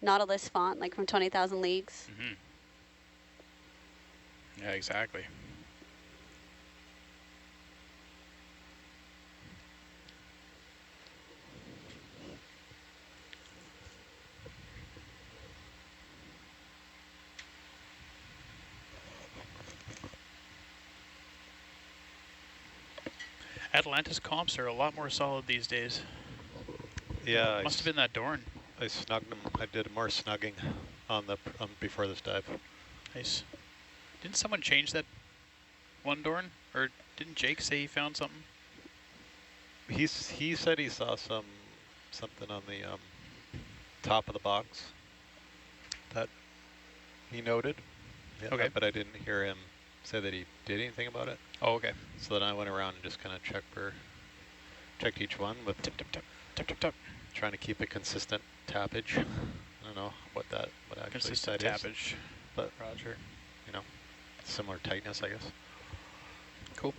Nautilus font, like from 20,000 Leagues. Mm-hmm. Yeah, exactly. Atlantis comps are a lot more solid these days. Yeah, Must have been that Dorn. I snugged them. I did more snugging on the before this dive. Nice. Didn't someone change that one Dorn? Or didn't Jake say he found something? He said he saw something on the top of the box that he noted. Yeah, Okay. but I didn't hear him say that he did anything about it. Oh, okay. So then I went around and just kind of checked each one with Tip, tip, tip, tip, tip, tip. trying to keep a consistent tappage. I don't know what actually Consistent that is, tappage. but Roger. you know, similar tightness, I guess. Cool.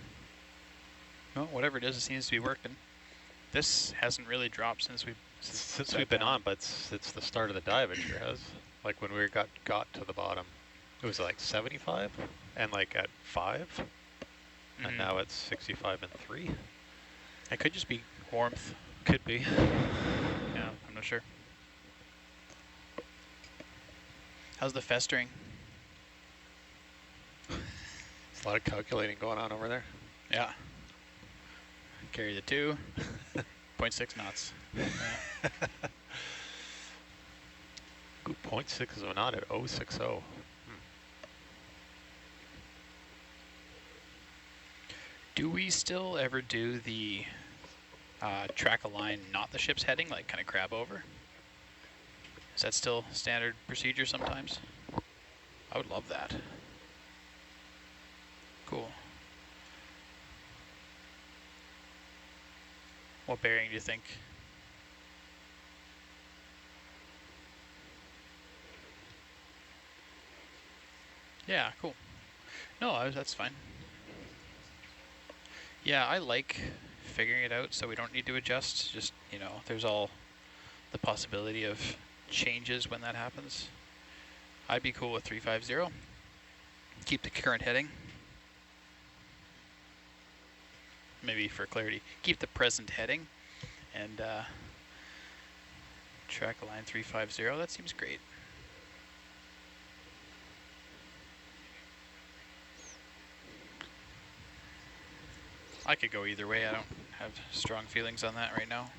Well, whatever it is, it seems to be working. This hasn't really dropped since we've been on, but it's the start of the dive. It sure has. Like when we got to the bottom, it was like 75, and like at 5, and now it's 65 and 3. It could just be warmth. Could be. Yeah, I'm not sure. How's the festering? There's a lot of calculating going on over there. Yeah. Carry the 2. 0.6 knots. Yeah. Good 0.6 is a knot at 060. Do we still ever do the track a line, not the ship's heading, like kind of crab over? Is that still standard procedure sometimes? I would love that. Cool. What bearing do you think? Yeah, cool. No, that's fine. Yeah, I like figuring it out so we don't need to adjust. Just, you know, there's all the possibility of changes when that happens. I'd be cool with 350. Keep the current heading. Maybe for clarity, keep the present heading and track a line 350. That seems great. I could go either way. I don't have strong feelings on that right now.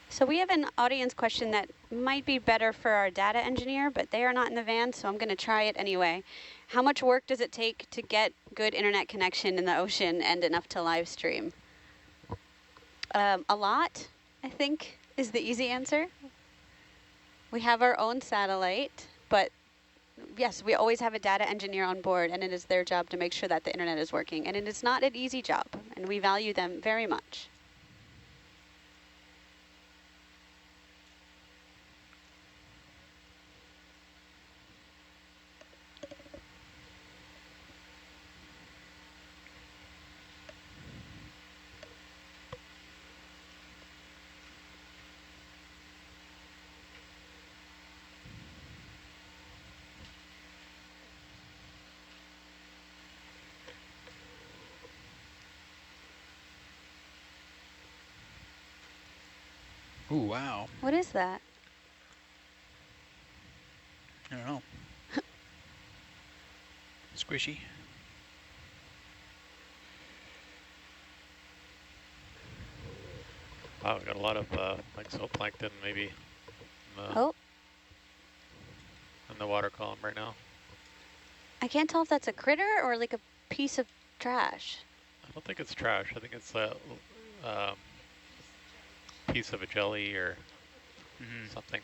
So we have an audience question that might be better for our data engineer, but they are not in the van, so I'm going to try it anyway. How much work does it take to get good internet connection in the ocean and enough to live stream? A lot, I think, is the easy answer. We have our own satellite, but yes, we always have a data engineer on board, and it is their job to make sure that the internet is working. And it is not an easy job, and we value them very much. Ooh, wow. What is that? I don't know. Squishy. Wow, we got a lot of like zooplankton maybe in the water column right now. I can't tell if that's a critter or like a piece of trash. I don't think it's trash. I think it's a piece of a jelly or something.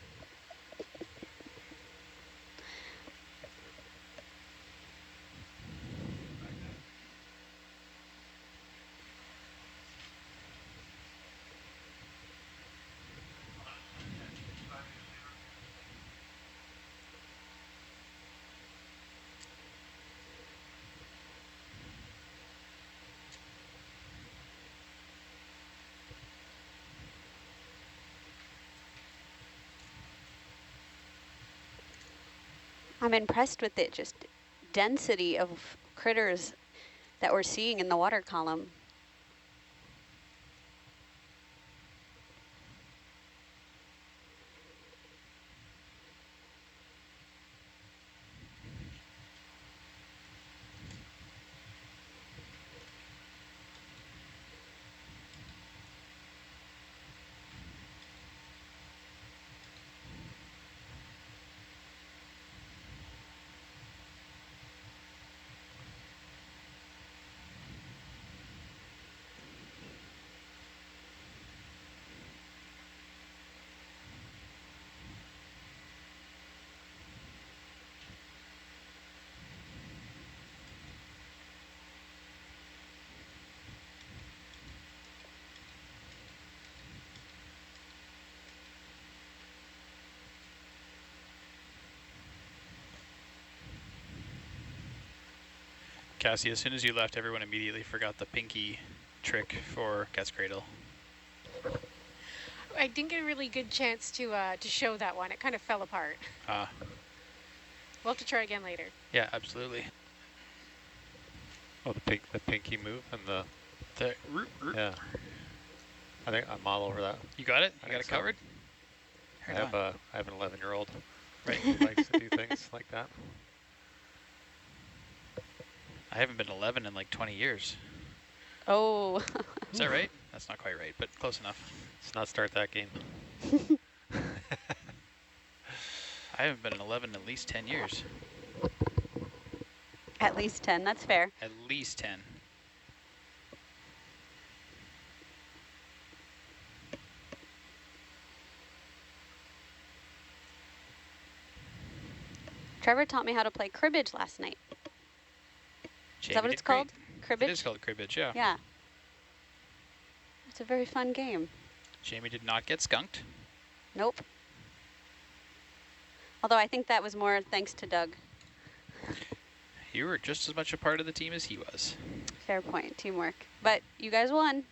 I'm impressed with the just density of critters that we're seeing in the water column. Cassie, as soon as you left, everyone immediately forgot the pinky trick for Cat's Cradle. I didn't get a really good chance to show that one. It kind of fell apart. Ah, We'll have to try again later. yeah, absolutely. Oh, the pinky move and the The yeah. I think I'm all over that. You got it? I You got think it so. covered? I Right have on. I have an 11-year-old Right. who likes to do things like that. I haven't been 11 in like 20 years. Oh, Is that right? That's not quite right, but close enough. Let's not start that game. I haven't been 11 in at least 10 years. at least 10, that's fair. At least 10. Trevor taught me how to play cribbage last night. Is that Jamie what it's did great. called? Cribbage? It is called cribbage, yeah. Yeah. It's a very fun game. Jamie did not get skunked. Nope. Although I think that was more thanks to Doug. You were just as much a part of the team as he was. Fair point, teamwork. But you guys won.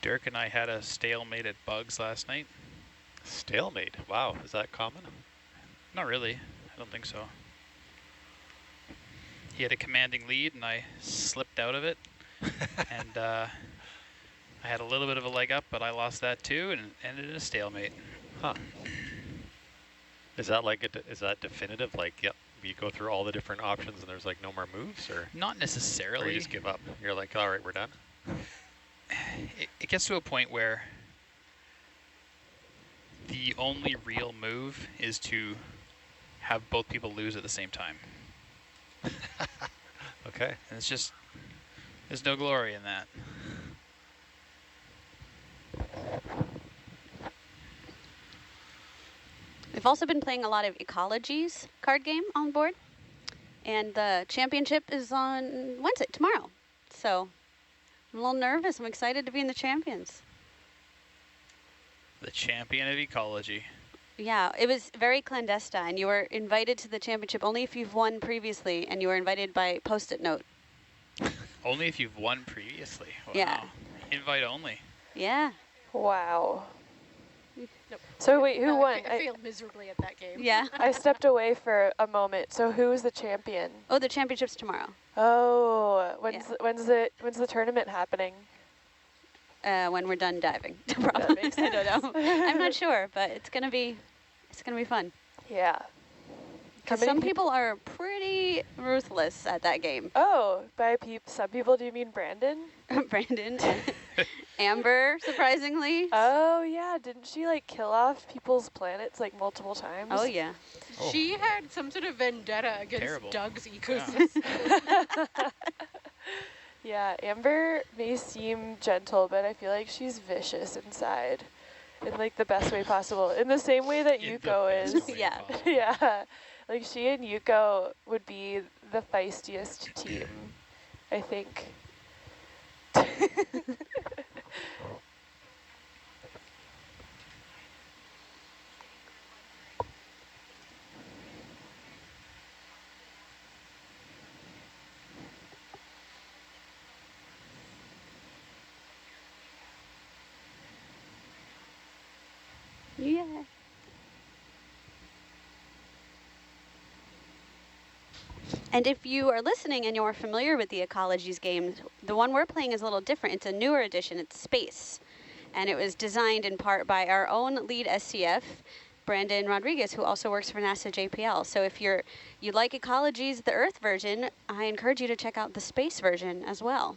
Dirk and I had a stalemate at bugs last night. Stalemate. Wow, is that common? Not really. I don't think so. He had a commanding lead, and I slipped out of it. And I had a little bit of a leg up, but I lost that too, and it ended in a stalemate. Huh. Is that like is that definitive? Like, yep, you go through all the different options and there's like no more moves, or Not or necessarily. you just give up? You're like, all right, we're done. It gets to a point where the only real move is to have both people lose at the same time. Okay. And it's just, there's no glory in that. We've also been playing a lot of Ecologies card game on board. And the championship is on Wednesday, tomorrow. So I'm a little nervous. I'm excited to be in the champions. The champion of ecology. Yeah, it was very clandestine. You were invited to the championship only if you've won previously, and you were invited by Post-it note. Only if you've won previously. Wow. Yeah. Invite only. Yeah. Wow. Nope. So wait, who won? I failed miserably at that game. Yeah. I stepped away for a moment. So who is the champion? Oh, the championship's tomorrow. Oh, when's Yeah. when's the tournament happening? When we're done diving, That probably. makes I don't know. sense. I'm not sure, but it's gonna be fun. Yeah. Because many some peop- people are pretty ruthless at that game. Oh, by some people, do you mean Brandon? Brandon and Amber, surprisingly. Oh yeah, didn't she like kill off people's planets like multiple times? Oh yeah. Oh. She had some sort of vendetta against Terrible. Doug's Yeah. ecosystem. Yeah, Amber may seem gentle, but I feel like she's vicious inside, in like the best way possible. In the same way that In the Yuko best is. way Yeah. possible. Yeah, like she and Yuko would be the feistiest team, I think. Yay. And if you are listening and you're familiar with the Ecologies games, the one we're playing is a little different. It's a newer edition. It's Space. And it was designed in part by our own lead SCF, Brandon Rodriguez, who also works for NASA JPL. So if you like Ecologies, the Earth version, I encourage you to check out the Space version as well.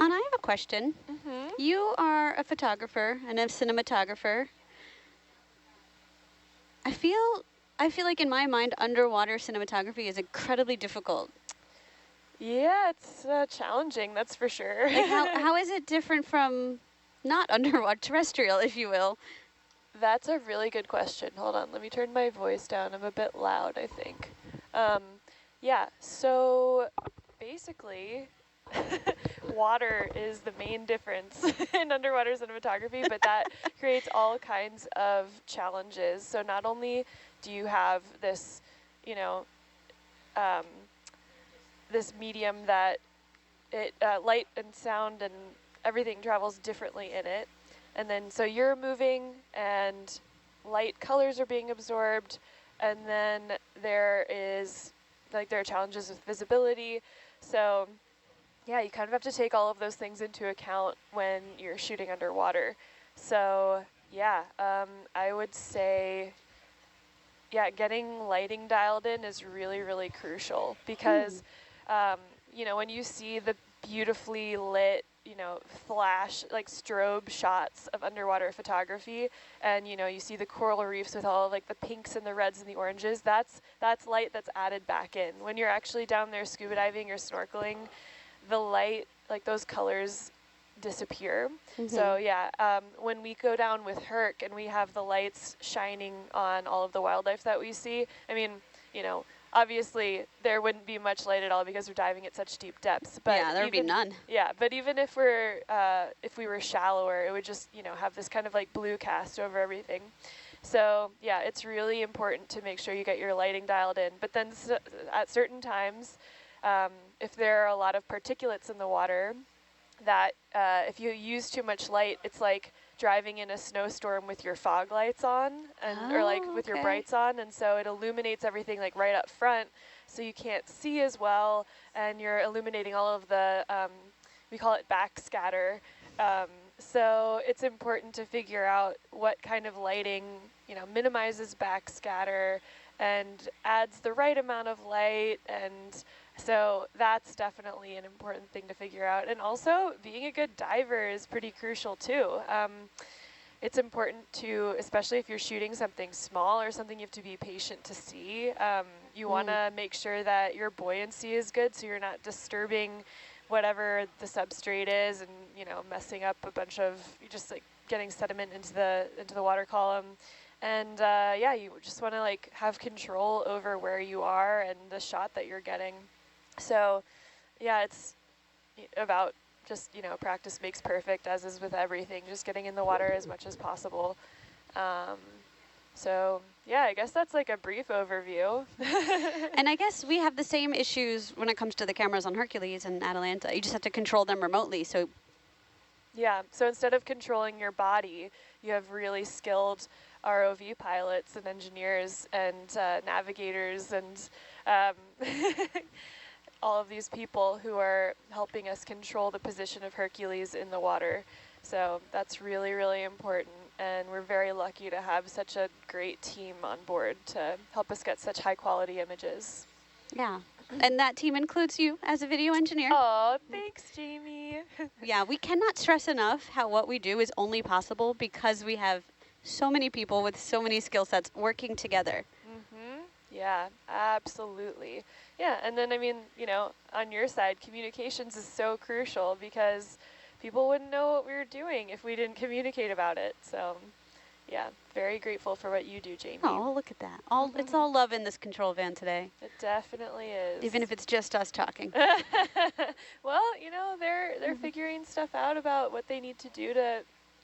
Anna, I have a question. Mm-hmm. You are a photographer and a cinematographer. I feel like in my mind, underwater cinematography is incredibly difficult. Yeah, it's challenging, that's for sure. Like how is it different from not underwater terrestrial, if you will? That's a really good question. Hold on, let me turn my voice down. I'm a bit loud, I think. Yeah, so basically, water is the main difference in underwater cinematography, but that creates all kinds of challenges. So not only do you have this, you know, um, this medium that light and sound and everything travels differently in it. And then so you're moving and light colors are being absorbed. And then there are challenges with visibility. So yeah, you kind of have to take all of those things into account when you're shooting underwater. So yeah, I would say yeah, getting lighting dialed in is really, really crucial because, you know, when you see the beautifully lit, you know, flash, like strobe shots of underwater photography, and, you know, you see the coral reefs with all like the pinks and the reds and the oranges, that's light that's added back in. When you're actually down there scuba diving or snorkeling, the light, like those colors disappear. So yeah, when we go down with Herc and we have the lights shining on all of the wildlife that we see, I mean, you know, obviously there wouldn't be much light at all because we're diving at such deep depths. But Yeah, there would be none. Yeah, but even if we were shallower, it would just, you know, have this kind of like blue cast over everything. So yeah, it's really important to make sure you get your lighting dialed in. But then at certain times, if there are a lot of particulates in the water, that if you use too much light, it's like driving in a snowstorm with your fog lights on, and or like with your brights on, and so it illuminates everything like right up front, so you can't see as well, and you're illuminating all of the, we call it backscatter. So it's important to figure out what kind of lighting, you know, minimizes backscatter and adds the right amount of light, and so that's definitely an important thing to figure out. And also, being a good diver is pretty crucial too. It's important to, especially if you're shooting something small or something you have to be patient to see, you want to make sure that your buoyancy is good so you're not disturbing whatever the substrate is and, you know, messing up a bunch of, just like getting sediment into the water column. And yeah, you just want to like have control over where you are and the shot that you're getting. So yeah, it's about just, you know, practice makes perfect, as is with everything, just getting in the water as much as possible. So yeah, I guess that's like a brief overview. And I guess we have the same issues when it comes to the cameras on Hercules and Atalanta. You just have to control them remotely. So yeah, so instead of controlling your body, you have really skilled ROV pilots and engineers and navigators and all of these people who are helping us control the position of Hercules in the water. So that's really, really important. And we're very lucky to have such a great team on board to help us get such high quality images. yeah, and that team includes you as a video engineer. Oh, thanks, Jamie. Yeah, we cannot stress enough how what we do is only possible because we have so many people with so many skill sets working together. Yeah, absolutely. Yeah, and then, I mean, you know, on your side, communications is so crucial because people wouldn't know what we were doing if we didn't communicate about it. So, yeah, very grateful for what you do, Jamie. Oh, look at that. It's all love in this control van today. It definitely is. Even if it's just us talking. Well, you know, they're figuring stuff out about what they need to do to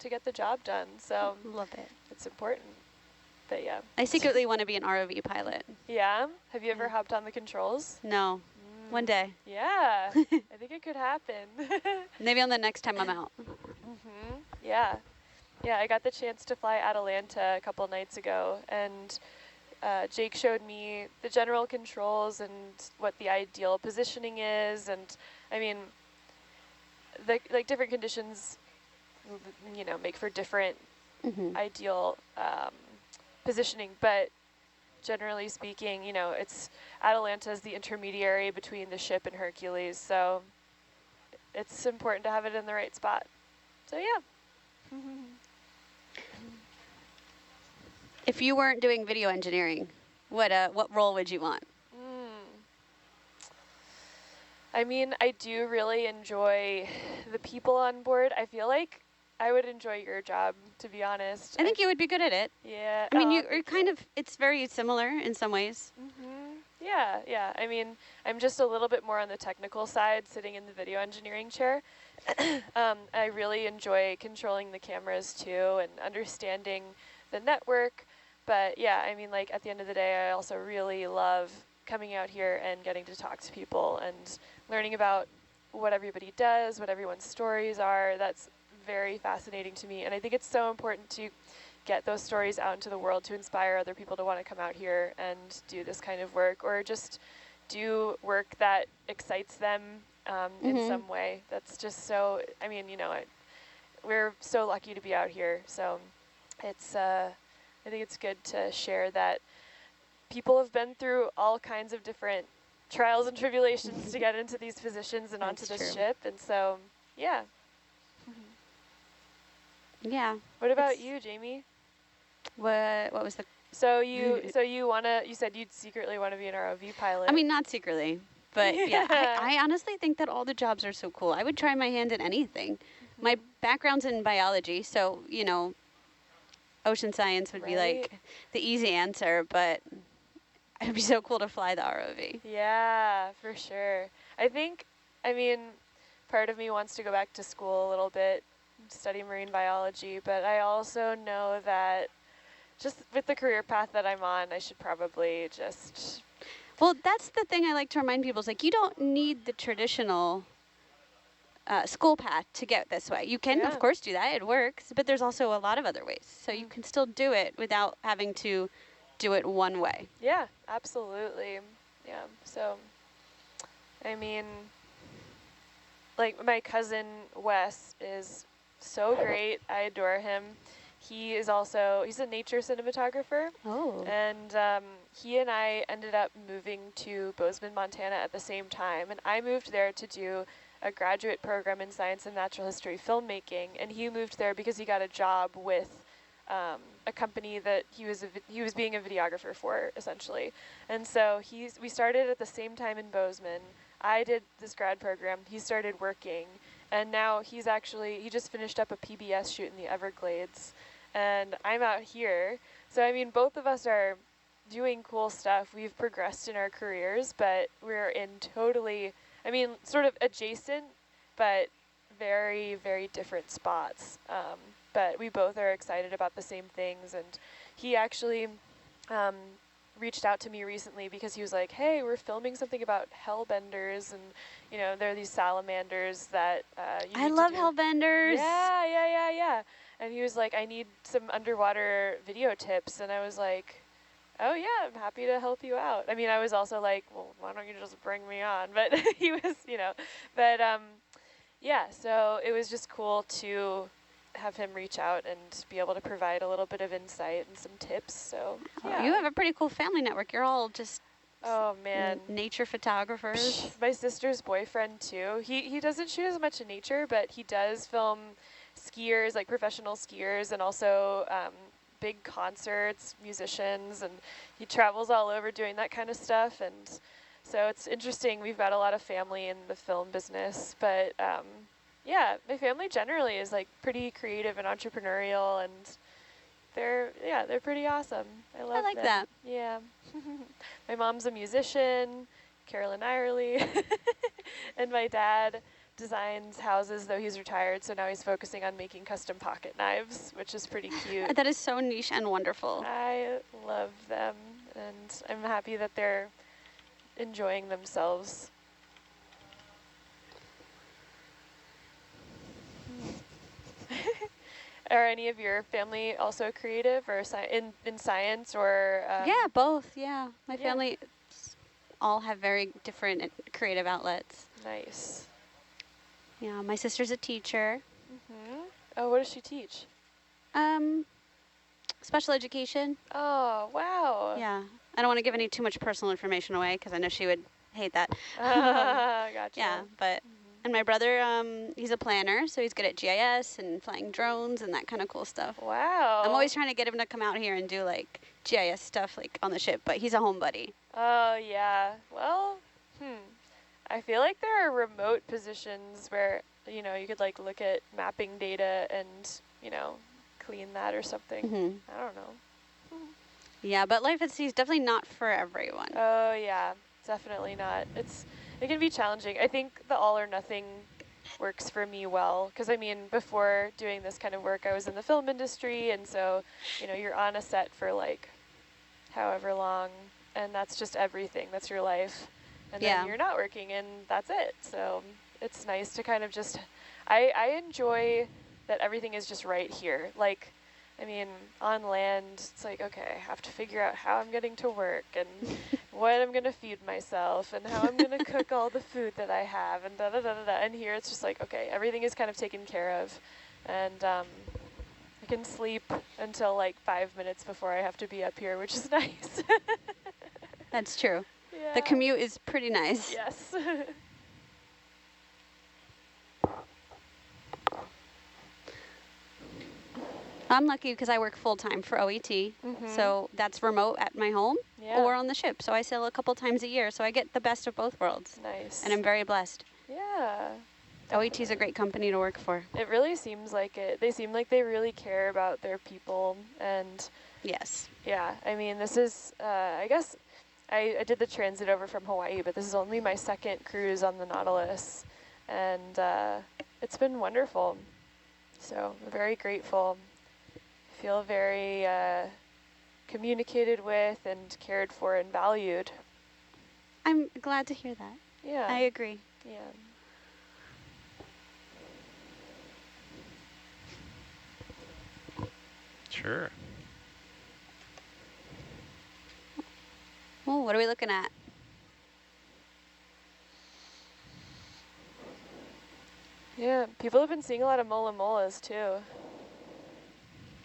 get the job done. So, Love it. it's important. But yeah. I secretly want to be an ROV pilot. Yeah? Have you ever hopped on the controls? No. One day. Yeah. I think it could happen. Maybe on the next time I'm out. Yeah. Yeah, I got the chance to fly Atalanta a couple nights ago, and Jake showed me the general controls and what the ideal positioning is, and I mean, like different conditions, you know, make for different ideal positioning, but generally speaking, you know, it's Atalanta is the intermediary between the ship and Hercules, so it's important to have it in the right spot. So yeah. If you weren't doing video engineering, what role would you want? I mean, I do really enjoy the people on board. I feel like I would enjoy your job, to be honest. I think you would be good at it. Yeah. I mean, you're kind of, it's very similar in some ways. Yeah, yeah. I mean, I'm just a little bit more on the technical side, sitting in the video engineering chair. I really enjoy controlling the cameras too and understanding the network. But yeah, I mean, like at the end of the day, I also really love coming out here and getting to talk to people and learning about what everybody does, what everyone's stories are. That's very fascinating to me. And I think it's so important to get those stories out into the world to inspire other people to want to come out here and do this kind of work, or just do work that excites them in some way. That's just so, I mean, you know, we're so lucky to be out here. So it's, I think it's good to share that people have been through all kinds of different trials and tribulations to get into these positions and onto That's this true. ship. And so, yeah. Yeah. What about It's- you, Jamie? What was the? So you you said you'd secretly want to be an ROV pilot. I mean, not secretly, but yeah. Yeah. I honestly think that all the jobs are so cool. I would try my hand at anything. My Mhm. background's in biology, so ocean science would be Right. like the easy answer, but it'd be so cool to fly the ROV. Yeah, for sure. I mean, part of me wants to go back to school a little bit, study marine biology, but I also know that just with the career path that I'm on, I should probably just, Well, that's the thing I like to remind people is like you don't need the traditional school path to get this way. You can, Yeah. of course, do that. It works, but there's also a lot of other ways. So you can still do it without having to do it one way. yeah, absolutely. Yeah, so, I mean, like my cousin Wes is so great. I adore him. He's a nature cinematographer. Oh. And he and I ended up moving to Bozeman, Montana at the same time. And I moved there to do a graduate program in science and natural history filmmaking. And he moved there because he got a job with a company that he was being a videographer for, essentially. And so we started at the same time in Bozeman. I did this grad program. He started working. And now he just finished up a PBS shoot in the Everglades. And I'm out here. So, I mean, both of us are doing cool stuff. We've progressed in our careers, but we're in totally, I mean, sort of adjacent, but very, very different spots. But we both are excited about the same things. And he actually reached out to me recently because he was like, hey, we're filming something about hellbenders. And, there are these salamanders that you I need love to do. hellbenders. Yeah. And he was like, I need some underwater video tips. And I was like, oh, yeah, I'm happy to help you out. I mean, I was also like, well, why don't you just bring me on? But he was, but yeah, so it was just cool to have him reach out and be able to provide a little bit of insight and some tips. So, yeah. You have a pretty cool family network. You're all just Oh, man. nature photographers. My sister's boyfriend, too. He doesn't shoot as much in nature, but he does film skiers, like professional skiers, and also big concerts, musicians, and he travels all over doing that kind of stuff. And so it's interesting. We've got a lot of family in the film business, but yeah, my family generally is like pretty creative and entrepreneurial, and they're pretty awesome. I love like them. that. Yeah. My mom's a musician, Carolyn Irely, and my dad designs houses, though he's retired, so now he's focusing on making custom pocket knives, which is pretty cute. That is so niche and wonderful. I love them, and I'm happy that they're enjoying themselves. Are any of your family also creative or in science or? Yeah, both. Yeah, my Yeah. family all have very different creative outlets. Nice. Yeah, my sister's a teacher. Oh, what does she teach? Special education. Oh, wow. Yeah, I don't want to give any too much personal information away because I know she would hate that. Gotcha. Yeah, but and my brother, he's a planner, so he's good at GIS and flying drones and that kind of cool stuff. Wow. I'm always trying to get him to come out here and do like GIS stuff like on the ship, but he's a homebody. Oh, yeah. Well, I feel like there are remote positions where, you could like look at mapping data and, clean that or something. I don't know. Yeah, but life at sea is definitely not for everyone. Oh, yeah. Definitely not. It can be challenging. I think the all or nothing works for me well, because I mean, before doing this kind of work, I was in the film industry, and so, you're on a set for like however long, and that's just everything. That's your life. And then you're not working, and that's it. So it's nice to kind of just, I enjoy that everything is just right here. Like, I mean, on land, it's like, okay, I have to figure out how I'm getting to work and what I'm going to feed myself and how I'm going to cook all the food that I have and da-da-da-da-da. And here it's just like, okay, everything is kind of taken care of. And I can sleep until like 5 minutes before I have to be up here, which is nice. That's true. Yeah. The commute is pretty nice. Yes. I'm lucky because I work full-time for OET, so that's remote at my home Yeah. or on the ship. So I sail a couple times a year, so I get the best of both worlds. Nice. And I'm very blessed. Yeah. OET is a great company to work for. It really seems like it. They seem like they really care about their people. And Yes. yeah, I mean, this is, I guess, I did the transit over from Hawaii, but this is only my second cruise on the Nautilus. And it's been wonderful. So I'm very grateful. Feel very communicated with and cared for and valued. I'm glad to hear that. Yeah. I agree. Yeah. Sure. Well, what are we looking at? Yeah, people have been seeing a lot of mola molas too.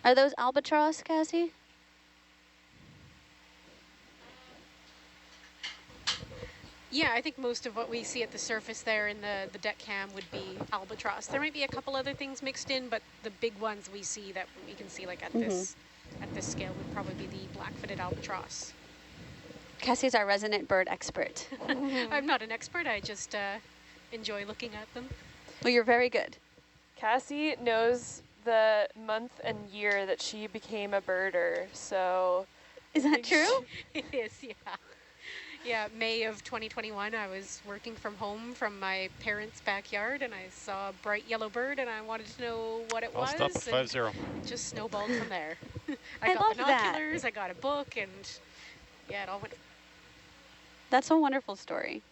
Are those albatross, Cassie? Yeah, I think most of what we see at the surface there in the deck cam would be albatross. There might be a couple other things mixed in, but the big ones we see that we can see like at this scale would probably be the black-footed albatross. Cassie's our resident bird expert. I'm not an expert, I just enjoy looking at them. Well, you're very good. Cassie knows the month and year that she became a birder, so... Is that true? It is, yeah. Yeah, May of 2021, I was working from home from my parents' backyard, and I saw a bright yellow bird, and I wanted to know what it I'll was. stop at 5-0. It just snowballed from there. I got love that. binoculars, I got a book, and yeah, it all went. That's a wonderful story.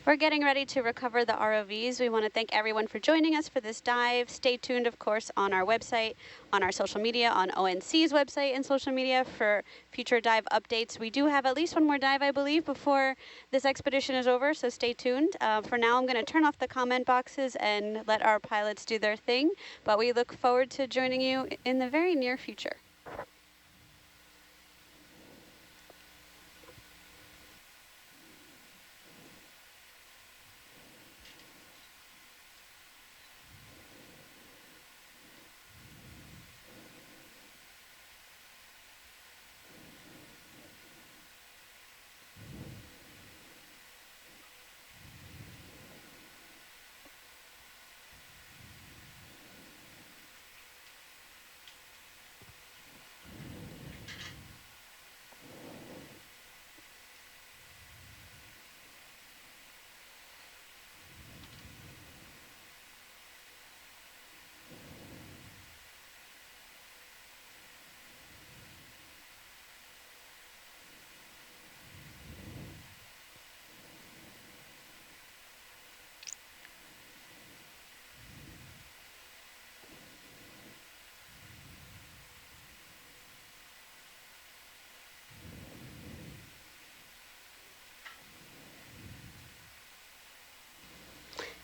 We're getting ready to recover the ROVs. We want to thank everyone for joining us for this dive. Stay tuned, of course, on our website, on our social media, on ONC's website and social media for future dive updates. We do have at least one more dive, I believe, before this expedition is over, so stay tuned. For now, I'm going to turn off the comment boxes and let our pilots do their thing, but we look forward to joining you in the very near future.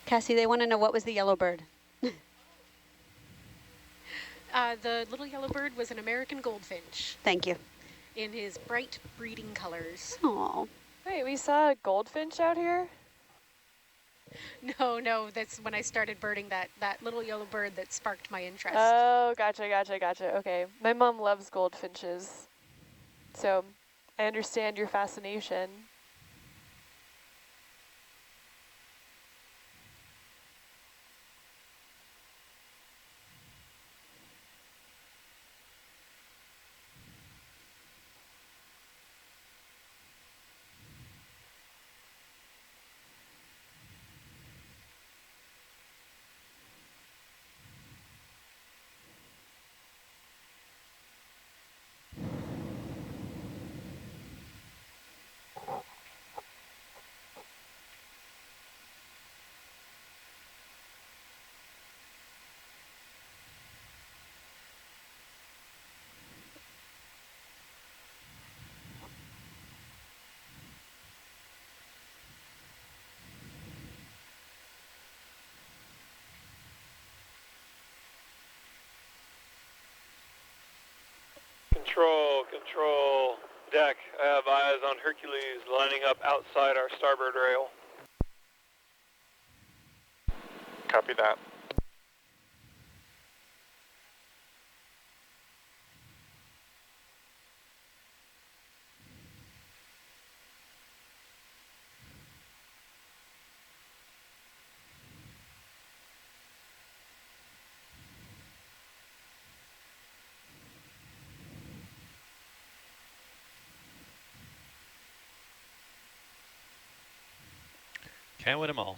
Cassie, they want to know what was the yellow bird. The little yellow bird was an American goldfinch Thank you. in his bright breeding colors. Oh, Wait, we saw a goldfinch out here? No, that's when I started birding that little yellow bird that sparked my interest. Oh, gotcha. Okay. My mom loves goldfinches, so I understand your fascination. Control deck. I have eyes on Hercules lining up outside our starboard rail. Copy that. Can't win them all.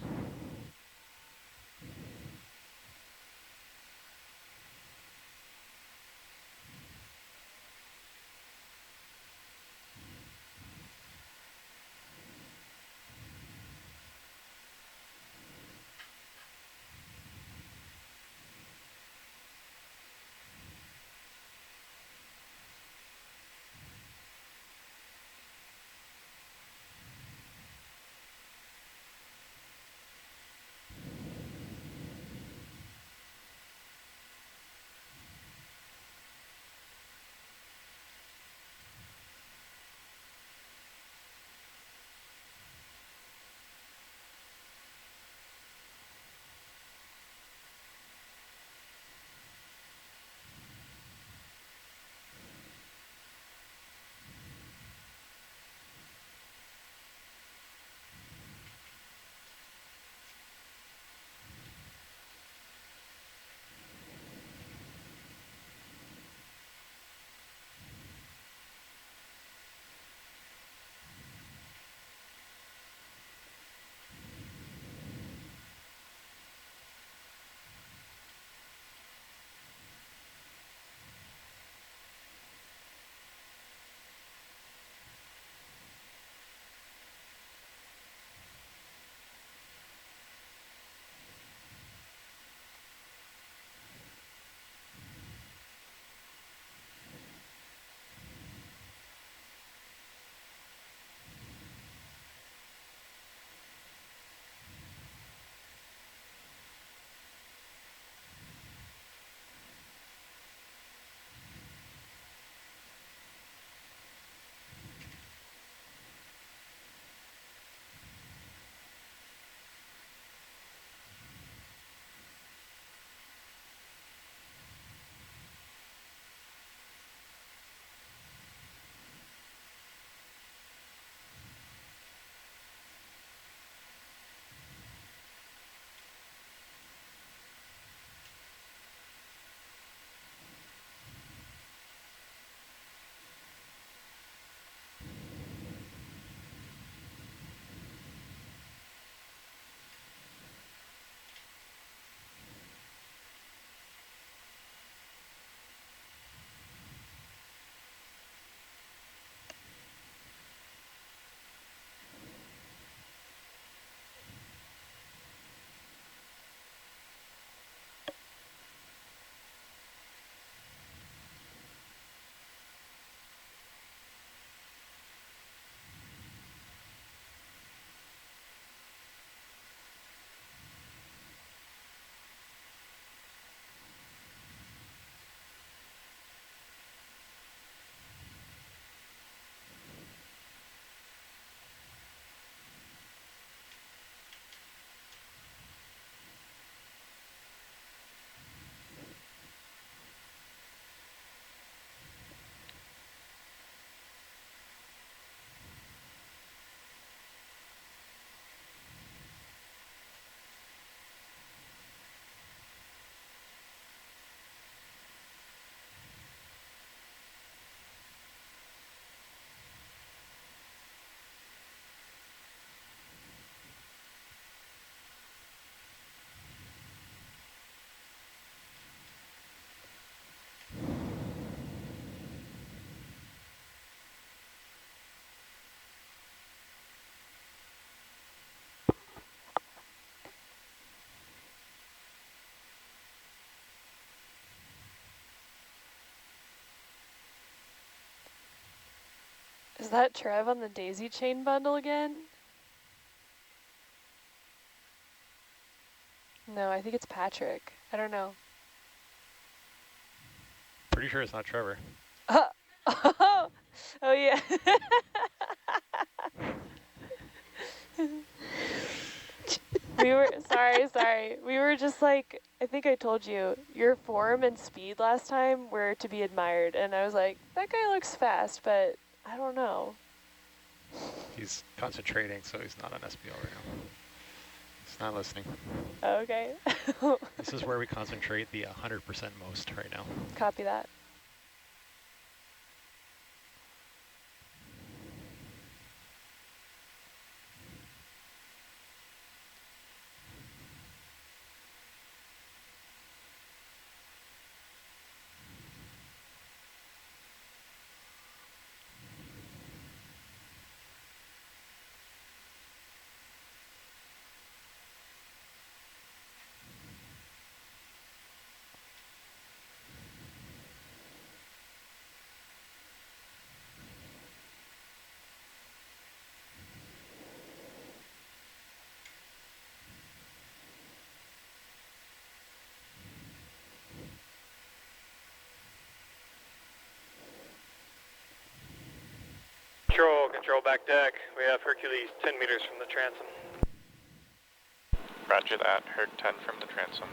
Is that Trev on the daisy chain bundle again? No, I think it's Patrick. I don't know. Pretty sure it's not Trevor. Oh, oh yeah. We were, sorry. We were just like, I think I told you, your form and speed last time were to be admired. And I was like, that guy looks fast, but I don't know. He's concentrating, so he's not on SBL right now. He's not listening. Okay. This is where we concentrate the 100% most right now. Copy that. Control back deck. We have Hercules 10 meters from the transom. Roger that. Herc 10 from the transom.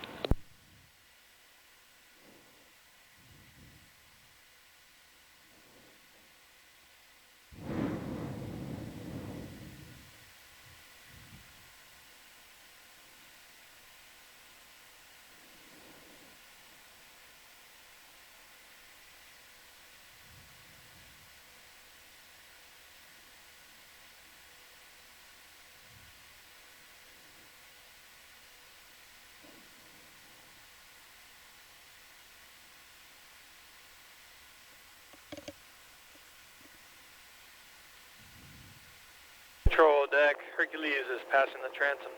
Control deck. Hercules is passing the transom.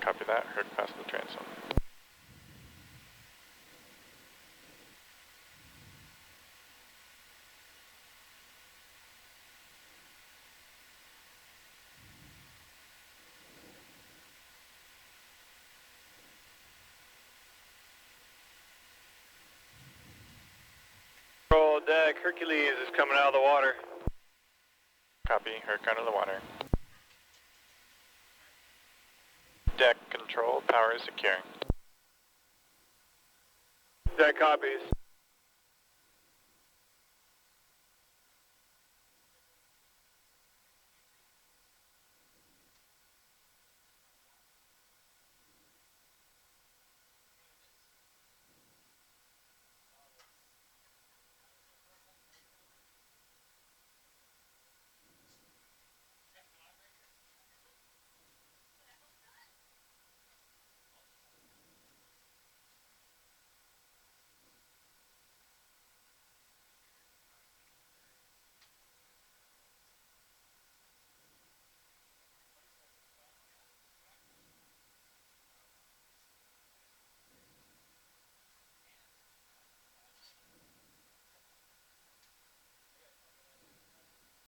Copy that. Herc past the transom. Control deck. Hercules is coming out of the water. Copy. Herc out of the water. Deck control. Power is securing. Deck copies.